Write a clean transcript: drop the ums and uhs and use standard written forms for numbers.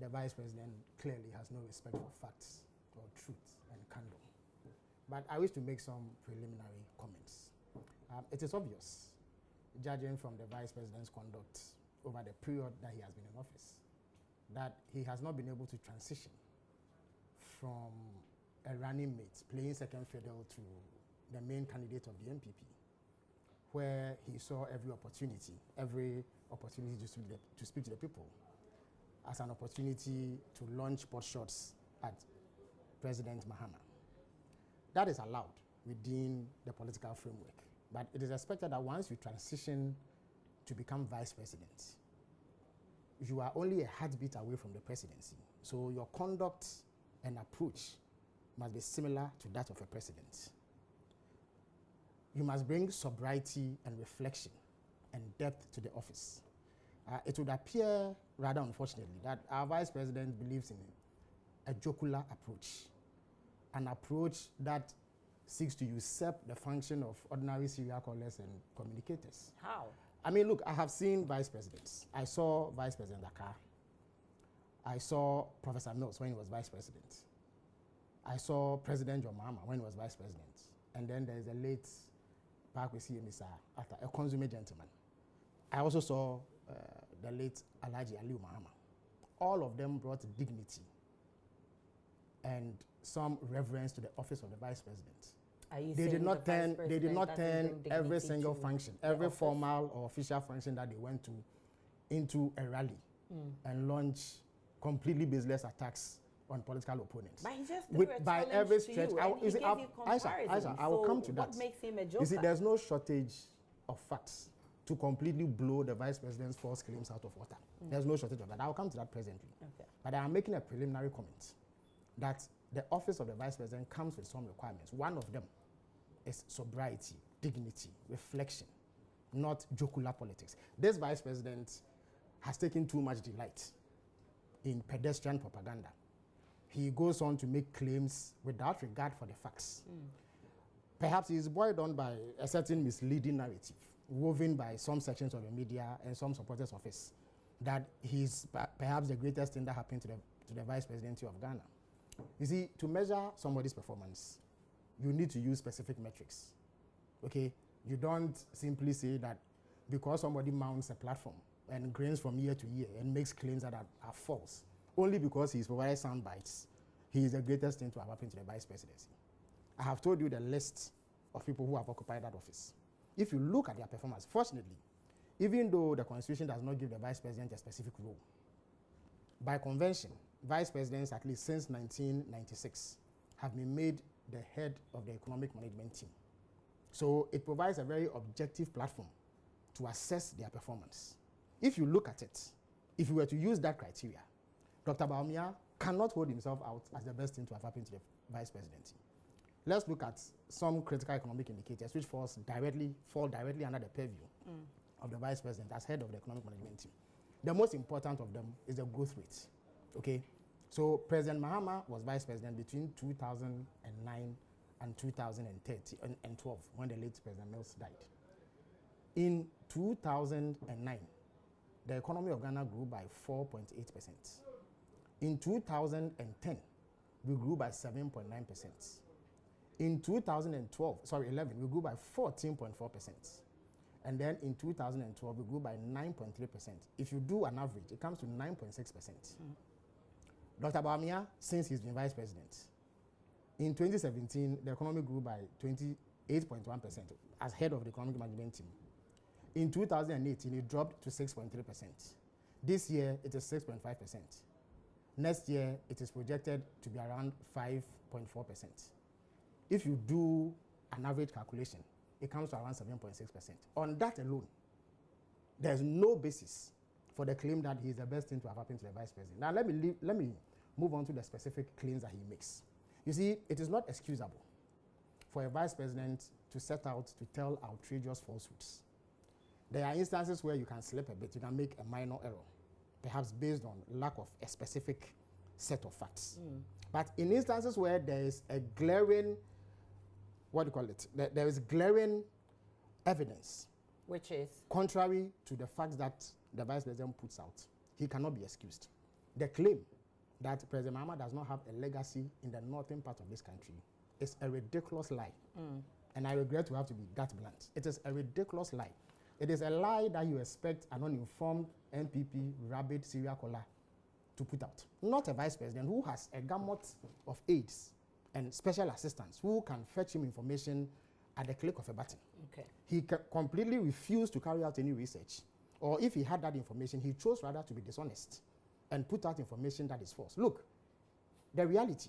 the vice president clearly has no respect for facts or truth and candor. But I wish to make some preliminary comments. It is obvious, judging from the vice president's conduct over the period that he has been in office, that he has not been able to transition from a running mate playing second fiddle to the main candidate of the MPP, where he saw every opportunity to speak to the people as an opportunity to launch pot shots at President Mahama. That is allowed within the political framework. But it is expected that once you transition to become vice president, you are only a heartbeat away from the presidency. So your conduct and approach must be similar to that of a president. You must bring sobriety and reflection and depth to the office. It would appear, rather unfortunately, that our vice president believes in a jocular approach, an approach that seeks to usurp the function of ordinary serial callers and communicators. How? I mean, look, I have seen vice presidents. I saw Vice President Dakar. I saw Professor Mills when he was vice president. I saw President John Mahama when he was vice president. And then there's a late Parkwesi Emisa, a consummate gentleman. I also saw the late Alhaji Aliu Mahama. All of them brought dignity and some reverence to the office of the vice president. They did not turn every single function, every formal or official function that they went to into a rally and launch completely baseless attacks on political opponents. But he just threw a by every stretch. I will come to that. What makes him a joker? You see, there's no shortage of facts to completely blow the vice president's false claims out of water. There's no shortage of that. I'll come to that presently. Okay. But I am making a preliminary comment that the office of the vice president comes with some requirements. One of them is sobriety, dignity, reflection, not jocular politics. This vice president has taken too much delight in pedestrian propaganda. He goes on to make claims without regard for the facts. Perhaps he is buoyed on by a certain misleading narrative woven by some sections of the media and some supporters of his, that he's perhaps the greatest thing that happened to the vice presidency of Ghana. You see, to measure somebody's performance, you need to use specific metrics. Okay? You don't simply say that because somebody mounts a platform and grins from year to year and makes claims that are false, only because he's provided sound bites, he is the greatest thing to have happened to the vice presidency. I have told you the list of people who have occupied that office. If you look at their performance, fortunately, even though the Constitution does not give the vice president a specific role, by convention, vice presidents, at least since 1996, have been made the head of the economic management team. So it provides a very objective platform to assess their performance. If you look at it, if you were to use that criteria, Dr. Bawumia cannot hold himself out as the best thing to have happened to the vice presidency. Let's look at some critical economic indicators which fall directly under the purview of the vice president as head of the economic management team. The most important of them is the growth rate. Okay, so President Mahama was vice president between 2009 and 2012 when the late President Mills died. In 2009, the economy of Ghana grew by 4.8%. In 2010, we grew by 7.9%. In 2011, we grew by 14.4%. And then in 2012, we grew by 9.3%. If you do an average, it comes to 9.6%. Dr. Bawumia, since he's been vice president, in 2017, the economy grew by 28.1% as head of the economic management team. In 2018, it dropped to 6.3%. This year, it is 6.5%. Next year, it is projected to be around 5.4%. If you do an average calculation, it comes to around 7.6%. On that alone, there's no basis for the claim that he is the best thing to have happened to the vice president. Now, let me move on to the specific claims that he makes. You see, it is not excusable for a vice president to set out to tell outrageous falsehoods. There are instances where you can slip a bit, you can make a minor error, perhaps based on lack of a specific set of facts. But in instances where there is a glaring, there is glaring evidence, which is contrary to the facts that the vice president puts out, he cannot be excused. The claim that President Mahama does not have a legacy in the northern part of this country is a ridiculous lie. And I regret to have to be that blunt. It is a ridiculous lie. It is a lie that you expect an uninformed NPP rabid serial caller to put out. Not a vice president who has a gamut of aides and special assistants who can fetch him information at the click of a button. Okay. He completely refused to carry out any research. Or if he had that information, he chose rather to be dishonest and put out information that is false. Look, the reality